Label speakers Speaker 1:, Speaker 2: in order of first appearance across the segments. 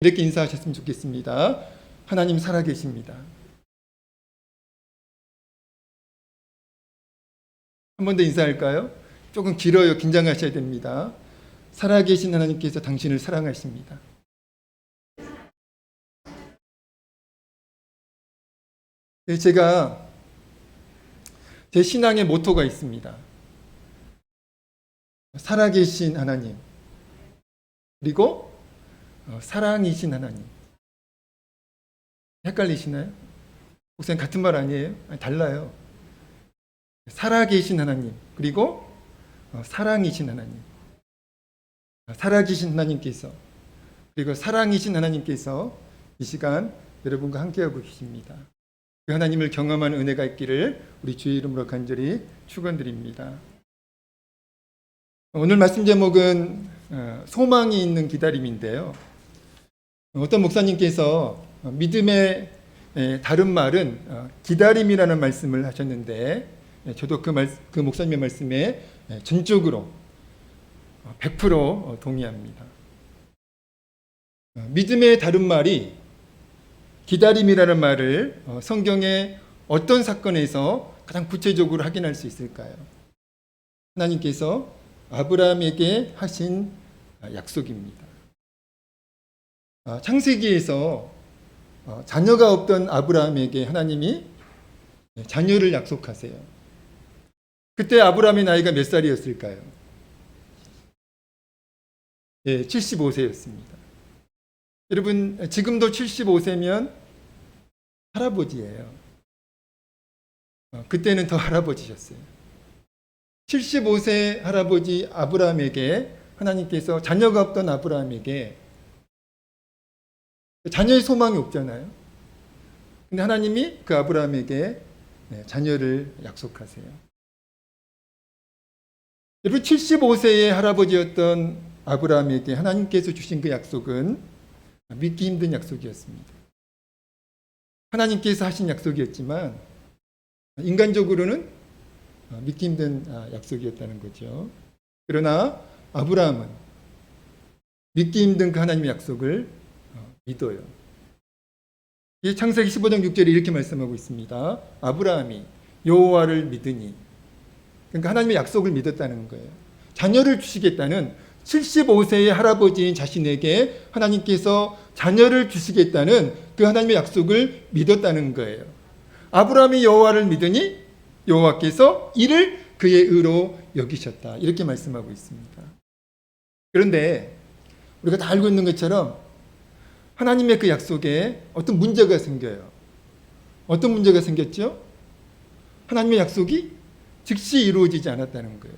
Speaker 1: 이렇게 인사하셨으면 좋겠습니다. 하나님 살아계십니다. 한 번 더 인사할까요? 조금 길어요. 긴장하셔야 됩니다. 살아계신 하나님께서 당신을 사랑하십니다. 제가 제 신앙의 모토가 있습니다. 살아계신 하나님, 그리고 사랑이신 하나님. 헷갈리시나요? 목사님 같은 말 아니에요? 아니, 달라요. 살아계신 하나님, 그리고 사랑이신 하나님. 살아계신 하나님께서, 그리고 사랑이신 하나님께서 이 시간 여러분과 함께하고 계십니다. 그 하나님을 경험하는 은혜가 있기를 우리 주의 이름으로 간절히 축원드립니다. 오늘 말씀 제목은 소망이 있는 기다림인데요. 어떤 목사님께서 믿음의 다른 말은 기다림이라는 말씀을 하셨는데, 저도 그 목사님의 말씀에 전적으로 100% 동의합니다. 믿음의 다른 말이 기다림이라는 말을 성경의 어떤 사건에서 가장 구체적으로 확인할 수 있을까요? 하나님께서 아브라함에게 하신 약속입니다. 창세기에서 자녀가 없던 아브라함에게 하나님이 자녀를 약속하세요. 그때 아브라함의 나이가 몇 살이었을까요? 75세였습니다. 여러분, 지금도 75세면 할아버지예요. 그때는 더 할아버지셨어요. 75세 할아버지 아브라함에게 하나님께서 자녀가 없던 아브라함에게 자녀의 소망이 없잖아요. 근데 하나님이 그 아브라함에게 자녀를 약속하세요. 여러분, 75세의 할아버지였던 아브라함에게 하나님께서 주신 그 약속은 믿기 힘든 약속이었습니다. 하나님께서 하신 약속이었지만 인간적으로는 믿기 힘든 약속이었다는 거죠. 그러나 아브라함은 믿기 힘든 그 하나님의 약속을 믿어요. 이 창세기 15장 6절에 이렇게 말씀하고 있습니다. 아브라함이 여호와를 믿으니, 그러니까 하나님의 약속을 믿었다는 거예요. 자녀를 주시겠다는 75세의 할아버지인 자신에게 하나님께서 자녀를 주시겠다는 그 하나님의 약속을 믿었다는 거예요. 아브라함이 여호와를 믿으니 여호와께서 이를 그의 의로 여기셨다. 이렇게 말씀하고 있습니다. 그런데 우리가 다 알고 있는 것처럼 하나님의 그 약속에 어떤 문제가 생겨요. 어떤 문제가 생겼죠? 하나님의 약속이 즉시 이루어지지 않았다는 거예요.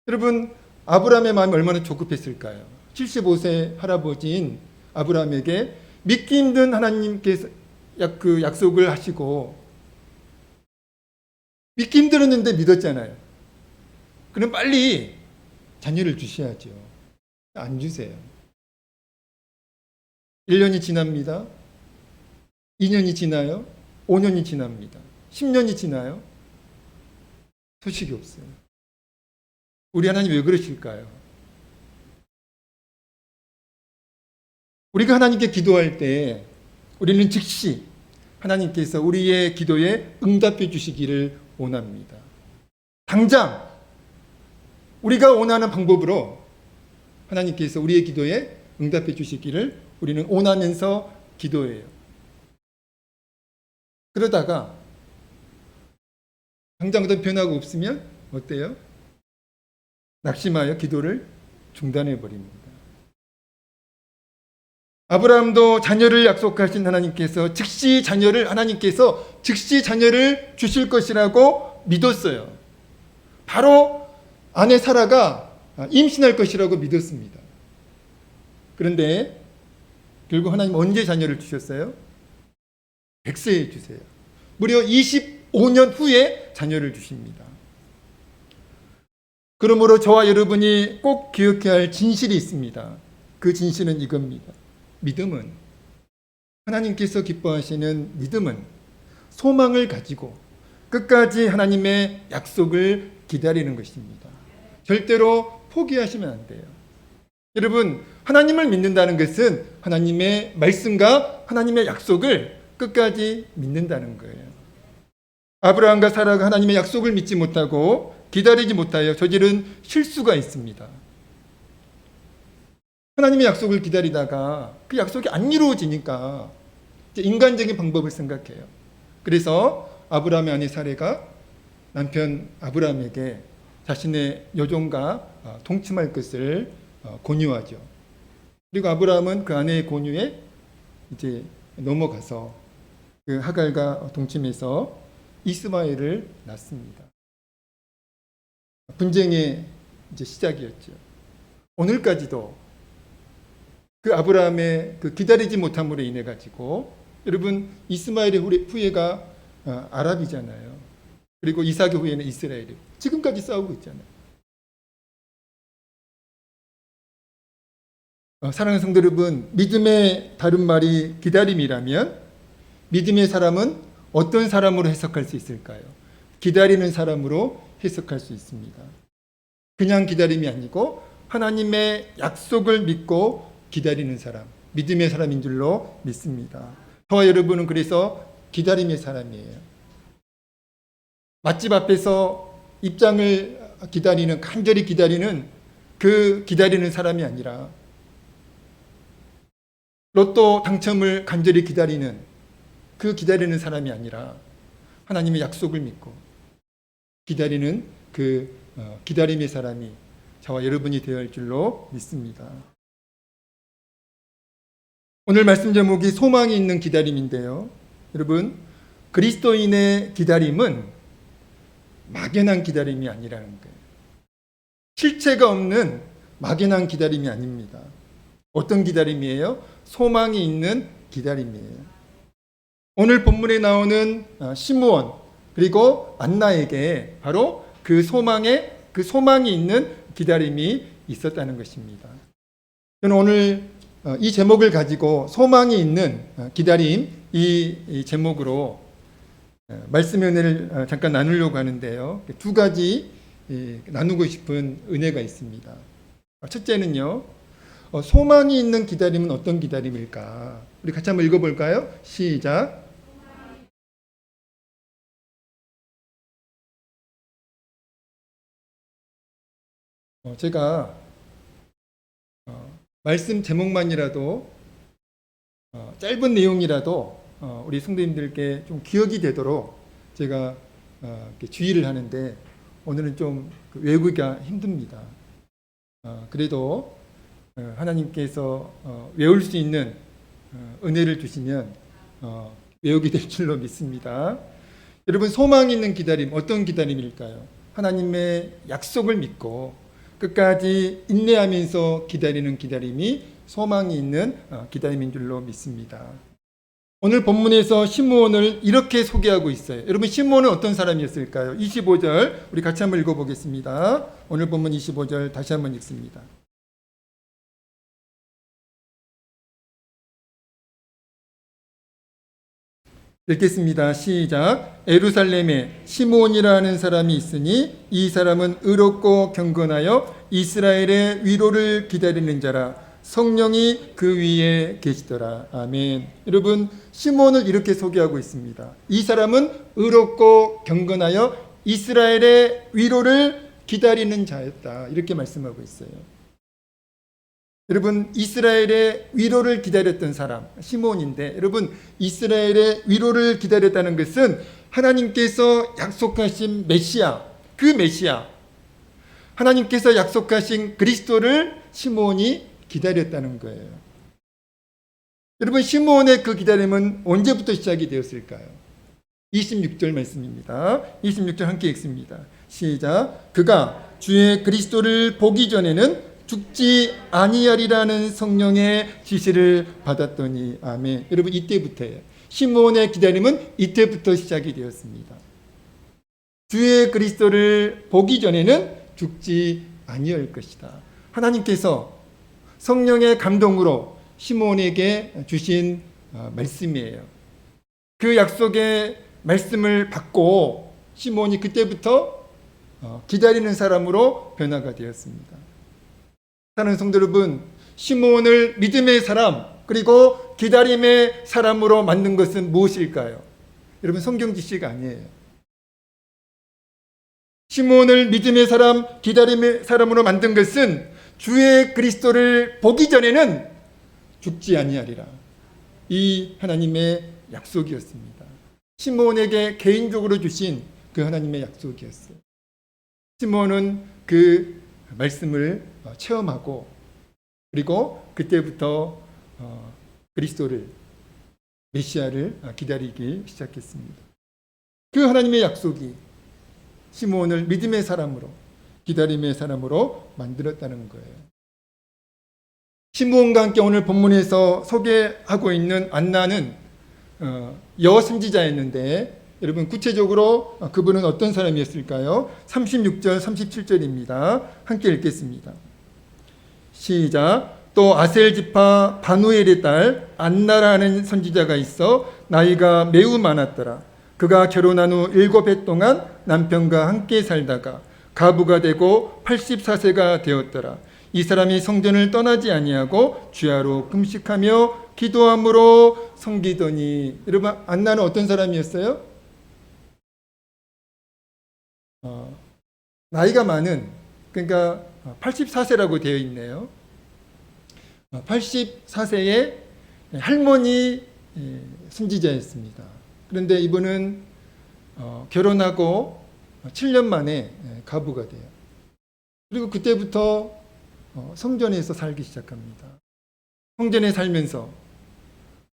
Speaker 1: 여러분, 아브라함의 마음이 얼마나 조급했을까요? 75세 할아버지인 아브라함에게 믿기 힘든 하나님께서 그 약속을 하시고 믿기 힘들었는데 믿었잖아요. 그럼 빨리 자녀를 주셔야죠. 안 주세요. 1년이 지납니다. 2년이 지나요. 5년이 지납니다. 10년이 지나요. 소식이 없어요. 우리 하나님 왜 그러실까요? 우리가 하나님께 기도할 때 우리는 즉시 하나님께서 우리의 기도에 응답해 주시기를 원합니다. 당장 우리가 원하는 방법으로 하나님께서 우리의 기도에 응답해 주시기를 우리는 원하면서 기도해요. 그러다가 당장 어떤 변화가 없으면 어때요? 낙심하여 기도를 중단해 버립니다. 아브라함도 자녀를 약속하신 하나님께서 즉시 자녀를 주실 것이라고 믿었어요. 바로 아내 사라가 임신할 것이라고 믿었습니다. 그런데 결국 하나님 언제 자녀를 주셨어요? 100세에 주세요. 무려 25년 후에 자녀를 주십니다. 그러므로 저와 여러분이 꼭 기억해야 할 진실이 있습니다. 그 진실은 이겁니다. 믿음은, 하나님께서 기뻐하시는 믿음은 소망을 가지고 끝까지 하나님의 약속을 기다리는 것입니다. 절대로 포기하시면 안 돼요. 여러분, 하나님을 믿는다는 것은 하나님의 말씀과 하나님의 약속을 끝까지 믿는다는 거예요. 아브라함과 사라가 하나님의 약속을 믿지 못하고 기다리지 못하여 저지른 실수가 있습니다. 하나님의 약속을 기다리다가 그 약속이 안 이루어지니까 이제 인간적인 방법을 생각해요. 그래서 아브라함의 아내 사레가 남편 아브라함에게 자신의 여종과 동침할 것을 권유하죠. 그리고 아브라함은 그 아내의 권유에 이제 넘어가서 그 하갈과 동침해서 이스마엘을 낳습니다. 분쟁의 이제 시작이었죠. 오늘까지도 그 아브라함의 그 기다리지 못함으로 인해 가지고 여러분 이스마엘의 후예가 아랍이잖아요. 그리고 이삭의 후예는 이스라엘이 지금까지 싸우고 있잖아요. 사랑하는 성도 여러분, 믿음의 다른 말이 기다림이라면 믿음의 사람은 어떤 사람으로 해석할 수 있을까요? 기다리는 사람으로 해석할 수 있습니다. 그냥 기다림이 아니고 하나님의 약속을 믿고 기다리는 사람, 믿음의 사람인 줄로 믿습니다. 저와 여러분은 그래서 기다림의 사람이에요. 맛집 앞에서 입장을 기다리는, 간절히 기다리는 그 기다리는 사람이 아니라 로또 당첨을 간절히 기다리는 그 기다리는 사람이 아니라 하나님의 약속을 믿고 기다리는 그 기다림의 사람이 저와 여러분이 되어야 할 줄로 믿습니다. 오늘 말씀 제목이 소망이 있는 기다림인데요. 여러분, 그리스도인의 기다림은 막연한 기다림이 아니라는 거예요. 실체가 없는 막연한 기다림이 아닙니다. 어떤 기다림이에요? 소망이 있는 기다림이에요. 오늘 본문에 나오는 시므온 그리고 안나에게 바로 그 소망이 있는 기다림이 있었다는 것입니다. 저는 오늘 이 제목을 가지고 소망이 있는 기다림 이 제목으로 말씀의 은혜를 잠깐 나누려고 하는데요. 두 가지 나누고 싶은 은혜가 있습니다. 첫째는요, 소망이 있는 기다림은 어떤 기다림일까? 우리 같이 한번 읽어볼까요? 시작. 제가 말씀 제목만이라도 짧은 내용이라도 우리 성도님들께 좀 기억이 되도록 제가 주의를 하는데 오늘은 좀 외우기가 힘듭니다. 그래도 하나님께서 외울 수 있는 은혜를 주시면 외우게 될 줄로 믿습니다. 여러분, 소망 있는 기다림 어떤 기다림일까요? 하나님의 약속을 믿고 끝까지 인내하면서 기다리는 기다림이 소망이 있는 기다림인 줄로 믿습니다. 오늘 본문에서 시므온을 이렇게 소개하고 있어요. 여러분, 시므온은 어떤 사람이었을까요? 25절 우리 같이 한번 읽어보겠습니다. 오늘 본문 25절 다시 한번 읽습니다. 읽겠습니다. 시작. 에루살렘에 시므온이라는 사람이 있으니 이 사람은 의롭고 경건하여 이스라엘의 위로를 기다리는 자라. 성령이 그 위에 계시더라. 아멘. 여러분, 시므온을 이렇게 소개하고 있습니다. 이 사람은 의롭고 경건하여 이스라엘의 위로를 기다리는 자였다. 이렇게 말씀하고 있어요. 여러분, 이스라엘의 위로를 기다렸던 사람 시므온인데, 여러분, 이스라엘의 위로를 기다렸다는 것은 하나님께서 약속하신 메시아, 그 메시아, 하나님께서 약속하신 그리스도를 시므온이 기다렸다는 거예요. 여러분, 시므온의 그 기다림은 언제부터 시작이 되었을까요? 26절 말씀입니다. 26절 함께 읽습니다. 시작. 그가 주의 그리스도를 보기 전에는 죽지 아니하리라는 성령의 지시를 받았더니. 아멘. 여러분, 이때부터예요. 시므온의 기다림은 이때부터 시작이 되었습니다. 주의 그리스도를 보기 전에는 죽지 아니할 것이다. 하나님께서 성령의 감동으로 시므온에게 주신 말씀이에요. 그 약속의 말씀을 받고 시므온이 그때부터 기다리는 사람으로 변화가 되었습니다. 사랑하는 성도 여러분, 시므온을 믿음의 사람 그리고 기다림의 사람으로 만든 것은 무엇일까요? 여러분, 성경 지시가 아니에요. 시므온을 믿음의 사람, 기다림의 사람으로 만든 것은 주의 그리스도를 보기 전에는 죽지 아니하리라. 이 하나님의 약속이었습니다. 시므온에게 개인적으로 주신 그 하나님의 약속이었어요. 시므온은 그 말씀을 체험하고 그리고 그때부터 그리스도를, 메시아를 기다리기 시작했습니다. 그 하나님의 약속이 시므온을 믿음의 사람으로, 기다림의 사람으로 만들었다는 거예요. 시므온과 함께 오늘 본문에서 소개하고 있는 안나는 여선지자였는데, 여러분 구체적으로 그분은 어떤 사람이었을까요? 36절 37절입니다. 함께 읽겠습니다. 시작. 또 아셀 지파 바누엘의 딸 안나라는 선지자가 있어 나이가 매우 많았더라. 그가 결혼한 후 7해 동안 남편과 함께 살다가 가부가 되고 84세가 되었더라. 이 사람이 성전을 떠나지 아니하고 주야로 금식하며 기도함으로 섬기더니. 여러분, 안나는 어떤 사람이었어요? 나이가 많은, 그러니까 84세라고 되어 있네요. 84세의 할머니 선지자였습니다. 그런데 이분은 결혼하고 7년 만에 가부가 돼요. 그리고 그때부터 성전에서 살기 시작합니다. 성전에 살면서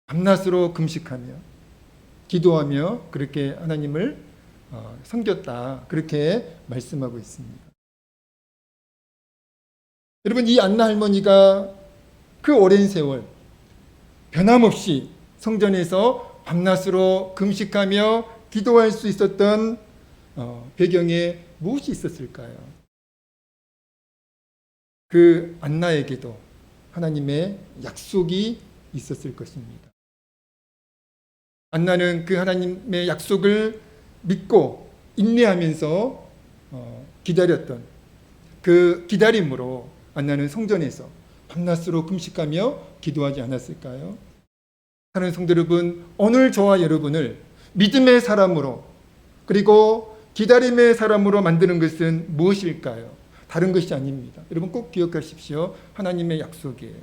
Speaker 1: 밤낮으로 금식하며 기도하며 그렇게 하나님을 섬겼다, 그렇게 말씀하고 있습니다. 여러분, 이 안나 할머니가 그 오랜 세월 변함없이 성전에서 밤낮으로 금식하며 기도할 수 있었던 배경에 무엇이 있었을까요? 그 안나에게도 하나님의 약속이 있었을 것입니다. 안나는 그 하나님의 약속을 믿고 인내하면서 기다렸던 그 기다림으로 안나는 성전에서 밤낮으로 금식하며 기도하지 않았을까요? 사랑하는 성도 여러분, 오늘 저와 여러분을 믿음의 사람으로 그리고 기다림의 사람으로 만드는 것은 무엇일까요? 다른 것이 아닙니다. 여러분 꼭 기억하십시오. 하나님의 약속이에요.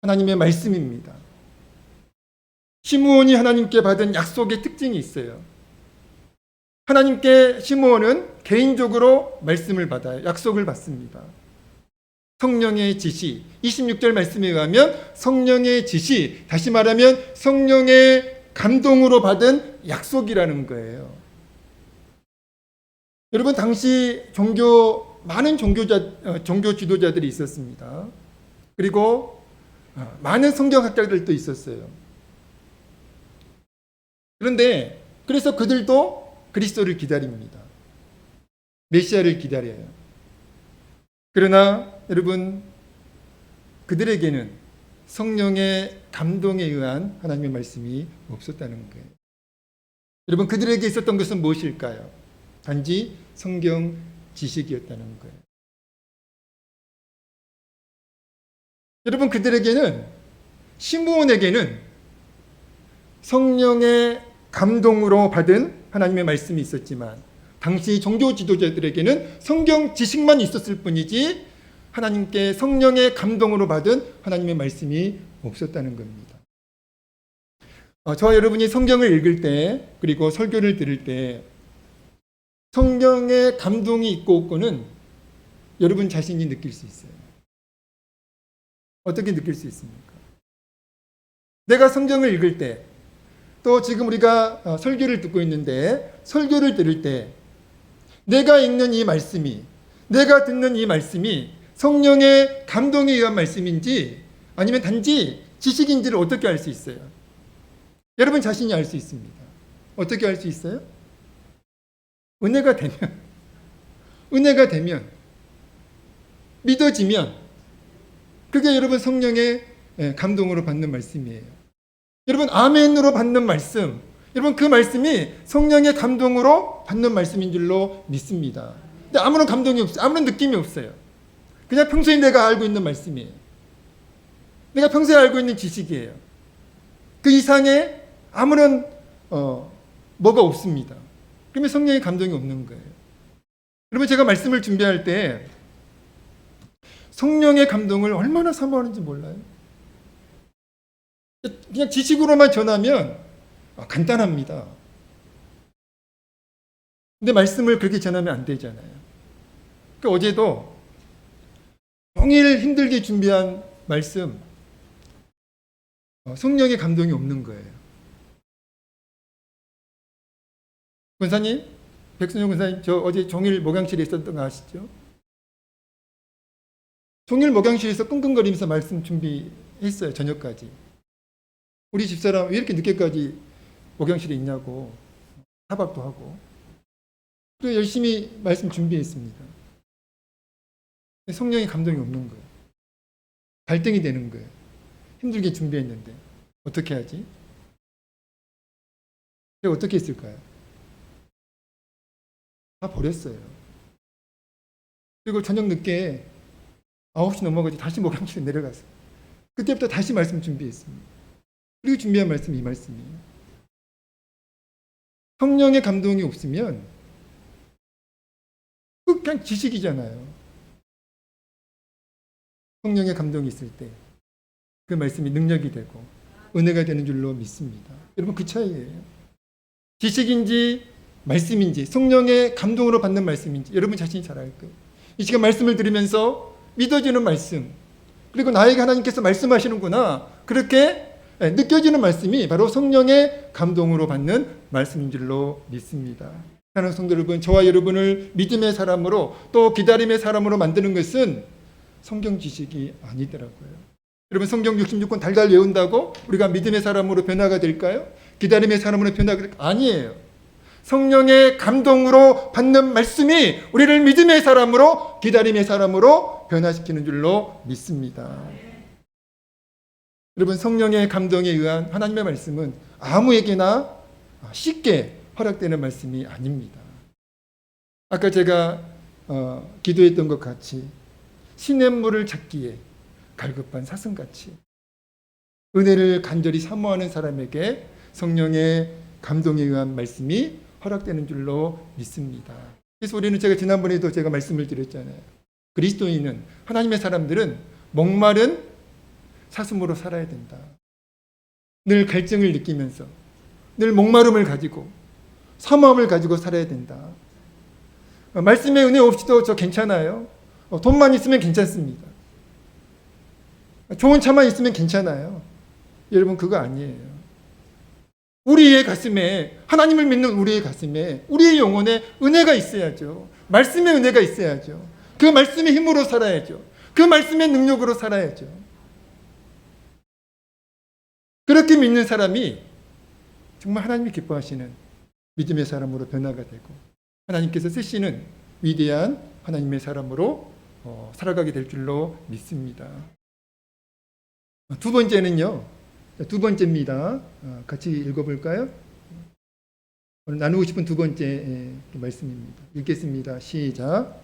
Speaker 1: 하나님의 말씀입니다. 시므온이 하나님께 받은 약속의 특징이 있어요. 하나님께 시므온은 개인적으로 말씀을 받아요. 약속을 받습니다. 성령의 지시, 26절 말씀에 의하면 성령의 지시, 다시 말하면 성령의 감동으로 받은 약속이라는 거예요. 여러분, 당시 많은 종교 지도자들이 있었습니다. 그리고 많은 성경학자들도 있었어요. 그런데 그래서 그들도 그리스도를 기다립니다. 메시아를 기다려요. 그러나 여러분, 그들에게는 성령의 감동에 의한 하나님의 말씀이 없었다는 거예요. 여러분, 그들에게 있었던 것은 무엇일까요? 단지 성경 지식이었다는 거예요. 여러분, 그들에게는, 시므온에게는 성령의 감동으로 받은 하나님의 말씀이 있었지만 당시 종교 지도자들에게는 성경 지식만 있었을 뿐이지 하나님께 성령의 감동으로 받은 하나님의 말씀이 없었다는 겁니다. 저와 여러분이 성경을 읽을 때 그리고 설교를 들을 때 성경의 감동이 있고 없고는 여러분 자신이 느낄 수 있어요. 어떻게 느낄 수 있습니까? 내가 성경을 읽을 때, 또 지금 우리가 설교를 듣고 있는데 설교를 들을 때 내가 읽는 이 말씀이, 내가 듣는 이 말씀이 성령의 감동에 의한 말씀인지 아니면 단지 지식인지를 어떻게 알 수 있어요? 여러분 자신이 알 수 있습니다. 어떻게 알 수 있어요? 은혜가 되면 믿어지면 그게 여러분 성령의 감동으로 받는 말씀이에요. 여러분 아멘으로 받는 말씀, 여러분 그 말씀이 성령의 감동으로 받는 말씀인 줄로 믿습니다. 근데 아무런 감동이 없어요. 아무런 느낌이 없어요. 그냥 평소에 내가 알고 있는 말씀이에요. 내가 평소에 알고 있는 지식이에요. 그 이상의 아무런 뭐가 없습니다. 그러면 성령의 감동이 없는 거예요. 여러분, 제가 말씀을 준비할 때 성령의 감동을 얼마나 사모하는지 몰라요. 그냥 지식으로만 전하면 간단합니다. 근데 말씀을 그렇게 전하면 안 되잖아요. 그러니까 어제도 종일 힘들게 준비한 말씀, 성령의 감동이 없는 거예요. 권사님, 백순영 권사님, 저 어제 종일 목양실에 있었던 거 아시죠? 종일 목양실에서 끙끙거리면서 말씀 준비했어요. 저녁까지. 우리 집사람 왜 이렇게 늦게까지 목양실에 있냐고 타박도 하고 또 열심히 말씀 준비했습니다. 성령의 감동이 없는 거예요. 갈등이 되는 거예요. 힘들게 준비했는데 어떻게 하지? 제가 어떻게 했을까요? 다 버렸어요. 그리고 저녁 늦게 9시 넘어가지 다시 목양실에 내려갔어요. 그때부터 다시 말씀 준비했습니다. 그리고 준비한 말씀이 이 말씀이에요. 성령의 감동이 없으면 그냥 지식이잖아요. 성령의 감동이 있을 때 그 말씀이 능력이 되고 은혜가 되는 줄로 믿습니다. 여러분, 그 차이예요. 지식인지 말씀인지 성령의 감동으로 받는 말씀인지 여러분 자신이 잘 알 거예요. 이 시간 말씀을 들으면서 믿어지는 말씀, 그리고 나에게 하나님께서 말씀하시는구나, 그렇게 느껴지는 말씀이 바로 성령의 감동으로 받는 말씀인 줄로 믿습니다. 사랑하는 성도 여러분, 저와 여러분을 믿음의 사람으로 또 기다림의 사람으로 만드는 것은 성경 지식이 아니더라고요. 여러분, 성경 66권 달달 외운다고 우리가 믿음의 사람으로 변화가 될까요? 기다림의 사람으로 변화가 될까요? 아니에요. 성령의 감동으로 받는 말씀이 우리를 믿음의 사람으로 기다림의 사람으로 변화시키는 줄로 믿습니다. 여러분, 성령의 감동에 의한 하나님의 말씀은 아무에게나 쉽게 허락되는 말씀이 아닙니다. 아까 제가 기도했던 것 같이 시냇물을 찾기에 갈급한 사슴같이 은혜를 간절히 사모하는 사람에게 성령의 감동에 의한 말씀이 허락되는 줄로 믿습니다. 그래서 우리는 제가 지난번에도 제가 말씀을 드렸잖아요. 그리스도인은, 하나님의 사람들은 목마른 사슴으로 살아야 된다. 늘 갈증을 느끼면서 늘 목마름을 가지고 사모함을 가지고 살아야 된다. 말씀의 은혜 없이도 저 괜찮아요. 돈만 있으면 괜찮습니다. 좋은 차만 있으면 괜찮아요. 여러분, 그거 아니에요. 우리의 가슴에, 하나님을 믿는 우리의 가슴에, 우리의 영혼에 은혜가 있어야죠. 말씀의 은혜가 있어야죠. 그 말씀의 힘으로 살아야죠. 그 말씀의 능력으로 살아야죠. 그렇게 믿는 사람이 정말 하나님이 기뻐하시는 믿음의 사람으로 변화가 되고 하나님께서 쓰시는 위대한 하나님의 사람으로 살아가게 될 줄로 믿습니다. 두 번째는요. 두 번째입니다. 같이 읽어볼까요? 오늘 나누고 싶은 두 번째 말씀입니다. 읽겠습니다. 시작.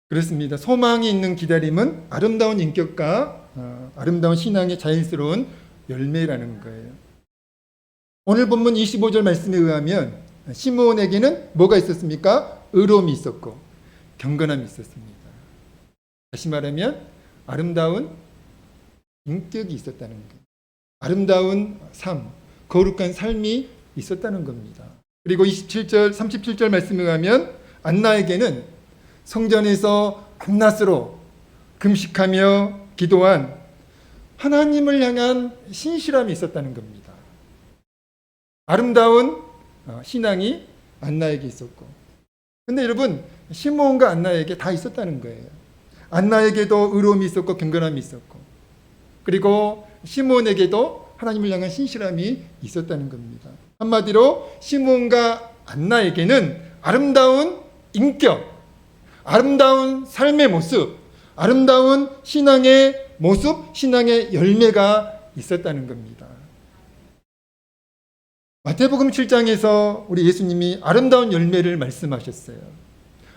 Speaker 1: 그렇습니다. 소망이 있는 기다림은 아름다운 인격과 아름다운 신앙의 자연스러운 열매라는 거예요. 오늘 본문 25절 말씀에 의하면 시므온에게는 뭐가 있었습니까? 의로움이 있었고 경건함이 있었습니다. 다시 말하면 아름다운 인격이 있었다는 거예요. 아름다운 삶, 거룩한 삶이 있었다는 겁니다. 그리고 27절, 37절 말씀에 의하면 안나에게는 성전에서 밤낮으로 금식하며 기도한 하나님을 향한 신실함이 있었다는 겁니다. 아름다운 신앙이 안나에게 있었고, 근데 여러분, 시므온과 안나에게 다 있었다는 거예요. 안나에게도 의로움이 있었고 경건함이 있었고, 그리고 시므온에게도 하나님을 향한 신실함이 있었다는 겁니다. 한마디로 시므온과 안나에게는 아름다운 인격, 아름다운 삶의 모습, 아름다운 신앙의 모습, 신앙의 열매가 있었다는 겁니다. 마태복음 7장에서 우리 예수님이 아름다운 열매를 말씀하셨어요.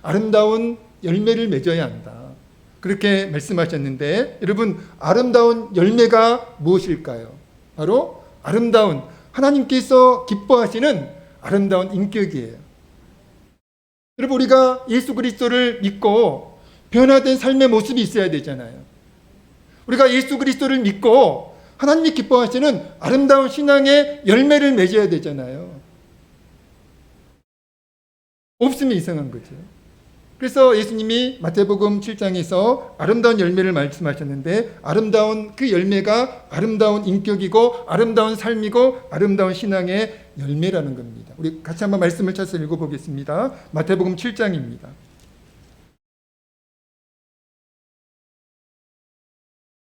Speaker 1: 아름다운 열매를 맺어야 한다. 그렇게 말씀하셨는데, 여러분, 아름다운 열매가 무엇일까요? 바로 아름다운, 하나님께서 기뻐하시는 아름다운 인격이에요. 여러분, 우리가 예수 그리스도를 믿고 변화된 삶의 모습이 있어야 되잖아요. 우리가 예수 그리스도를 믿고 하나님이 기뻐하시는 아름다운 신앙의 열매를 맺어야 되잖아요. 없으면 이상한 거죠. 그래서 예수님이 마태복음 7장에서 아름다운 열매를 말씀하셨는데, 아름다운 그 열매가 아름다운 인격이고 아름다운 삶이고 아름다운 신앙의 열매라는 겁니다. 우리 같이 한번 말씀을 찾아서 읽어보겠습니다. 마태복음 7장입니다.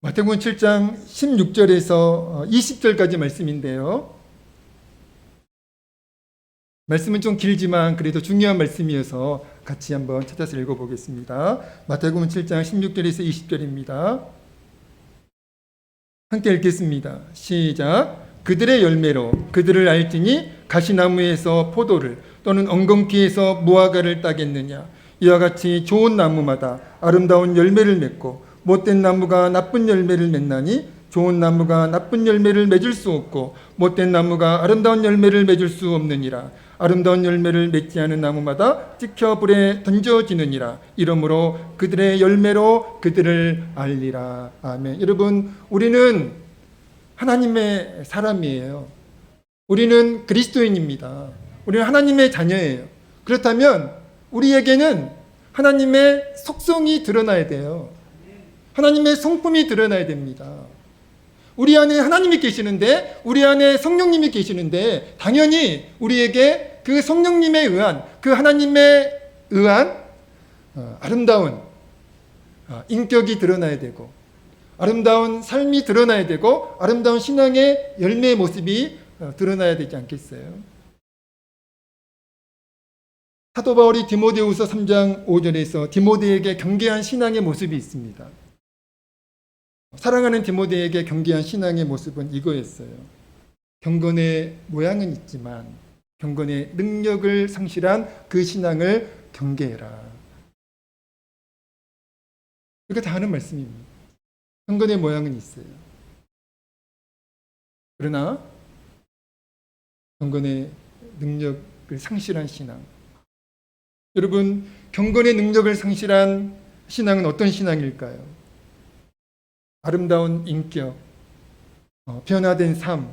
Speaker 1: 마태복음 7장 16절에서 20절까지 말씀인데요. 말씀은 좀 길지만 그래도 중요한 말씀이어서 같이 한번 찾아서 읽어보겠습니다. 마태복음 7장 16절에서 20절입니다. 함께 읽겠습니다. 시작. 그들의 열매로 그들을 알지니 가시나무에서 포도를 또는 엉겅퀴에서 무화과를 따겠느냐. 이와 같이 좋은 나무마다 아름다운 열매를 맺고 못된 나무가 나쁜 열매를 맺나니 좋은 나무가 나쁜 열매를 맺을 수 없고 못된 나무가 아름다운 열매를 맺을 수 없느니라. 아름다운 열매를 맺지 않은 나무마다 찍혀 불에 던져지느니라. 이러므로 그들의 열매로 그들을 알리라. 아멘. 여러분, 우리는 하나님의 사람이에요. 우리는 그리스도인입니다. 우리는 하나님의 자녀예요. 그렇다면 우리에게는 하나님의 속성이 드러나야 돼요. 하나님의 성품이 드러나야 됩니다. 우리 안에 하나님이 계시는데, 우리 안에 성령님이 계시는데, 당연히 우리에게 그 성령님에 의한, 그 하나님에 의한 아름다운 인격이 드러나야 되고, 아름다운 삶이 드러나야 되고, 아름다운 신앙의 열매의 모습이 드러나야 되지 않겠어요? 사도 바울이 디모데후서 3장 5절에서 디모데에게 경계한 신앙의 모습이 있습니다. 사랑하는 디모데에게 경계한 신앙의 모습은 이거였어요. 경건의 모양은 있지만 경건의 능력을 상실한 그 신앙을 경계해라. 이거 다 하는 말씀입니다. 경건의 모양은 있어요. 그러나 경건의 능력을 상실한 신앙. 여러분, 경건의 능력을 상실한 신앙은 어떤 신앙일까요? 아름다운 인격, 변화된 삶,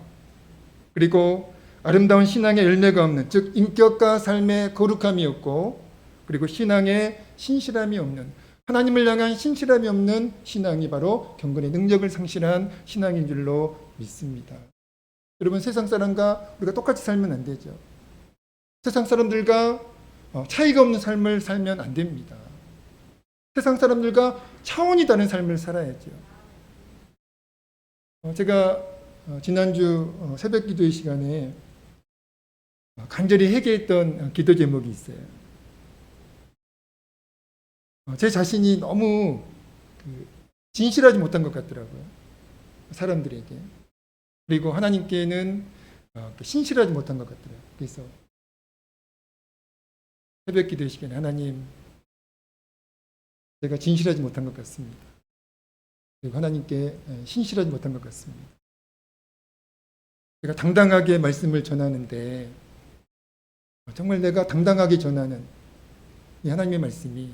Speaker 1: 그리고 아름다운 신앙의 열매가 없는, 즉 인격과 삶의 거룩함이 없고, 그리고 신앙의 신실함이 없는, 하나님을 향한 신실함이 없는 신앙이 바로 경건의 능력을 상실한 신앙인 줄로 믿습니다. 여러분, 세상 사람과 우리가 똑같이 살면 안 되죠. 세상 사람들과 차이가 없는 삶을 살면 안 됩니다. 세상 사람들과 차원이 다른 삶을 살아야죠. 제가 지난주 새벽 기도의 시간에 간절히 회개했던 기도 제목이 있어요. 제 자신이 너무 진실하지 못한 것 같더라고요. 사람들에게. 그리고 하나님께는 신실하지 못한 것 같더라고요. 그래서 새벽 기도의 시간에 하나님, 제가 진실하지 못한 것 같습니다. 그리고 하나님께 신실하지 못한 것 같습니다. 제가 당당하게 말씀을 전하는데 정말 내가 당당하게 전하는 이 하나님의 말씀이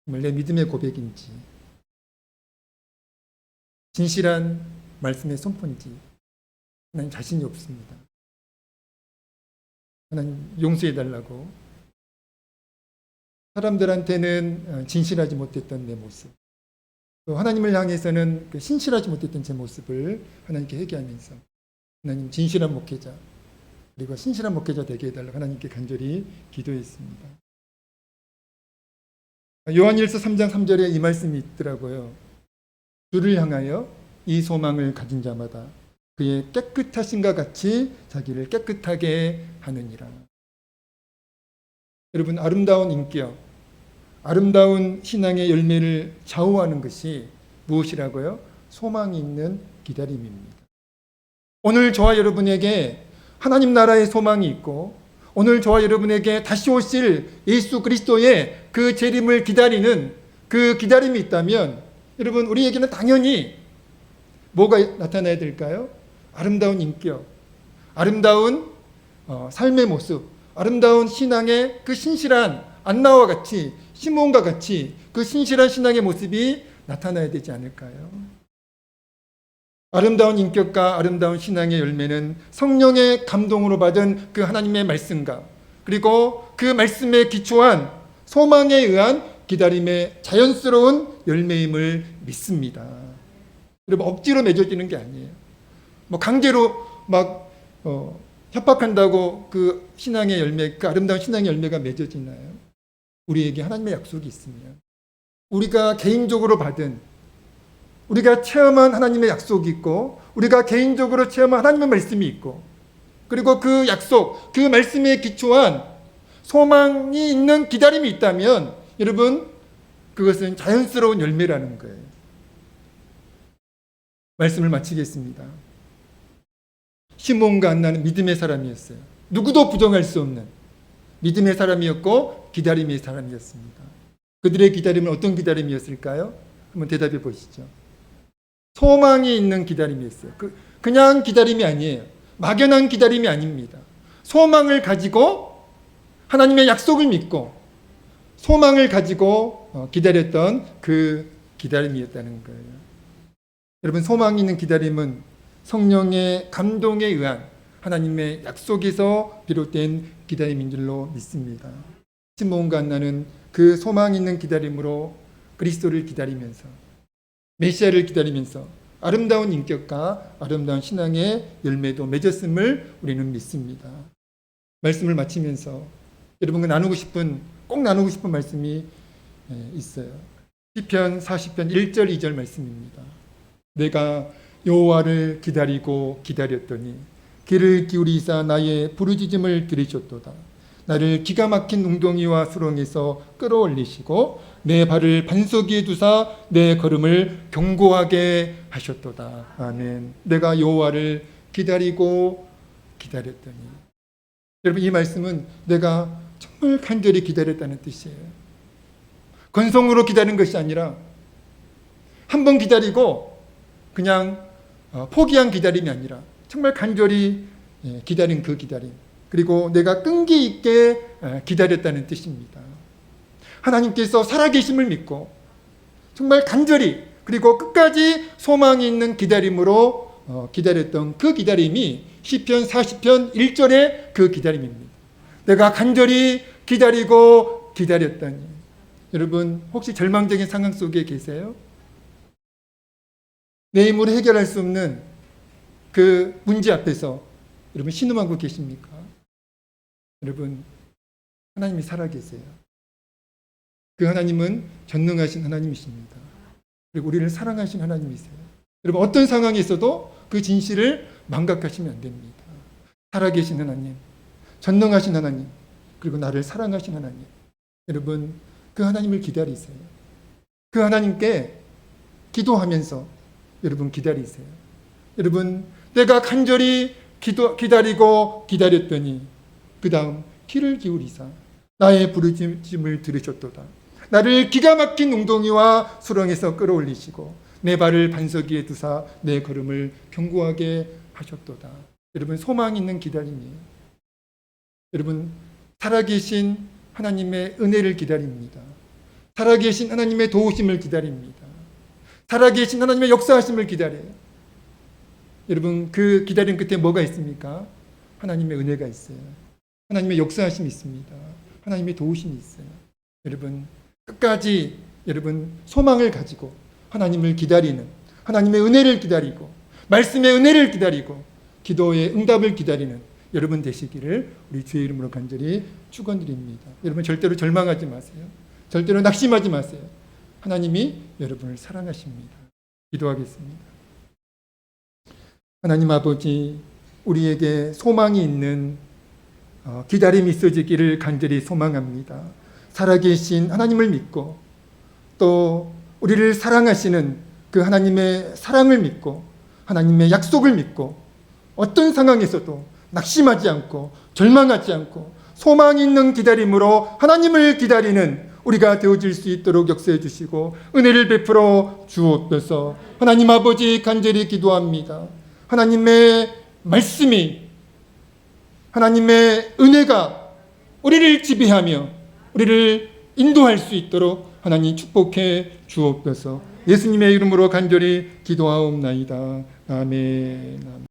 Speaker 1: 정말 내 믿음의 고백인지, 진실한 말씀의 선포인지 하나님 자신이 없습니다. 하나님 용서해달라고. 사람들한테는 진실하지 못했던 내 모습, 또 하나님을 향해서는 신실하지 못했던 제 모습을 하나님께 회개하면서 하나님 진실한 목회자, 그리고 신실한 목회자 되게 해달라고 하나님께 간절히 기도했습니다. 요한일서 3장 3절에 이 말씀이 있더라고요. 주를 향하여 이 소망을 가진 자마다 그의 깨끗하신과 같이 자기를 깨끗하게 하느니라. 여러분, 아름다운 인격, 아름다운 신앙의 열매를 좌우하는 것이 무엇이라고요? 소망이 있는 기다림입니다. 오늘 저와 여러분에게 하나님 나라의 소망이 있고 오늘 저와 여러분에게 다시 오실 예수 그리스도의 그 재림을 기다리는 그 기다림이 있다면 여러분 우리에게는 당연히 뭐가 나타나야 될까요? 아름다운 인격, 아름다운 삶의 모습, 아름다운 신앙의 그 신실한 안나와 같이 시몬과 같이 그 신실한 신앙의 모습이 나타나야 되지 않을까요? 아름다운 인격과 아름다운 신앙의 열매는 성령의 감동으로 받은 그 하나님의 말씀과 그리고 그 말씀에 기초한 소망에 의한 기다림의 자연스러운 열매임을 믿습니다. 여러분 억지로 맺어지는 게 아니에요. 뭐 강제로 막 협박한다고 그 신앙의 열매, 그 아름다운 신앙의 열매가 맺어지나요? 우리에게 하나님의 약속이 있으면 우리가 개인적으로 받은 우리가 체험한 하나님의 약속이 있고 우리가 개인적으로 체험한 하나님의 말씀이 있고 그리고 그 약속, 그 말씀에 기초한 소망이 있는 기다림이 있다면 여러분 그것은 자연스러운 열매라는 거예요. 말씀을 마치겠습니다. 시몬과 안나는 믿음의 사람이었어요. 누구도 부정할 수 없는 믿음의 사람이었고 기다림의 사람이었습니다. 그들의 기다림은 어떤 기다림이었을까요? 한번 대답해 보시죠. 소망이 있는 기다림이었어요. 그냥 기다림이 아니에요. 막연한 기다림이 아닙니다. 소망을 가지고 하나님의 약속을 믿고 소망을 가지고 기다렸던 그 기다림이었다는 거예요. 여러분 소망이 있는 기다림은 성령의 감동에 의한 하나님의 약속에서 비롯된 기다림인 줄로 믿습니다. 시몬과 안나는 그 소망 있는 기다림으로 그리스도를 기다리면서 메시아를 기다리면서 아름다운 인격과 아름다운 신앙의 열매도 맺었음을 우리는 믿습니다. 말씀을 마치면서 여러분과 꼭 나누고 싶은 말씀이 있어요. 시편 40편 1절 2절 말씀입니다. 내가 여호와를 기다리고 기다렸더니 귀를 기울이사 나의 부르짖음을 들으셨도다. 나를 기가 막힌 웅덩이와 수렁에서 끌어올리시고 내 발을 반석 위에 두사 내 걸음을 견고하게 하셨도다. 아멘. 내가 여호와를 기다리고 기다렸더니 여러분 이 말씀은 내가 정말 간절히 기다렸다는 뜻이에요. 건성으로 기다린 것이 아니라 한 번 기다리고 그냥 포기한 기다림이 아니라 정말 간절히 기다린 그 기다림 그리고 내가 끈기 있게 기다렸다는 뜻입니다. 하나님께서 살아계심을 믿고 정말 간절히 그리고 끝까지 소망이 있는 기다림으로 기다렸던 그 기다림이 시편 40편 1절의 그 기다림입니다. 내가 간절히 기다리고 기다렸다니. 여러분 혹시 절망적인 상황 속에 계세요? 내 힘으로 해결할 수 없는 그 문제 앞에서 여러분 신음하고 계십니까? 여러분 하나님이 살아계세요. 그 하나님은 전능하신 하나님이십니다. 그리고 우리를 사랑하신 하나님이세요. 여러분 어떤 상황에서도 그 진실을 망각하시면 안 됩니다. 살아계신 하나님, 전능하신 하나님, 그리고 나를 사랑하신 하나님. 여러분 그 하나님을 기다리세요. 그 하나님께 기도하면서 여러분 기다리세요. 여러분 내가 간절히 기다리고 기다렸더니 그 다음 귀를 기울이사 나의 부르짖음을 들으셨도다. 나를 기가 막힌 웅덩이와 수렁에서 끌어올리시고 내 발을 반석 위에 두사 내 걸음을 견고하게 하셨도다. 여러분 소망 있는 기다림이에요. 여러분 살아계신 하나님의 은혜를 기다립니다. 살아계신 하나님의 도우심을 기다립니다. 살아계신 하나님의 역사하심을 기다려요. 여러분 그 기다림 끝에 뭐가 있습니까? 하나님의 은혜가 있어요. 하나님의 역사하심이 있습니다. 하나님의 도우심이 있어요. 여러분 끝까지 여러분 소망을 가지고 하나님을 기다리는 하나님의 은혜를 기다리고 말씀의 은혜를 기다리고 기도의 응답을 기다리는 여러분 되시기를 우리 주의 이름으로 간절히 축원드립니다. 여러분 절대로 절망하지 마세요. 절대로 낙심하지 마세요. 하나님이 여러분을 사랑하십니다. 기도하겠습니다. 하나님 아버지 우리에게 소망이 있는 기다림이 있어지기를 간절히 소망합니다. 살아계신 하나님을 믿고 또 우리를 사랑하시는 그 하나님의 사랑을 믿고 하나님의 약속을 믿고 어떤 상황에서도 낙심하지 않고 절망하지 않고 소망 있는 기다림으로 하나님을 기다리는 우리가 되어질 수 있도록 역사해 주시고 은혜를 베풀어 주옵소서. 하나님 아버지 간절히 기도합니다. 하나님의 말씀이, 하나님의 은혜가 우리를 지배하며 우리를 인도할 수 있도록 하나님 축복해 주옵소서. 예수님의 이름으로 간절히 기도하옵나이다. 아멘.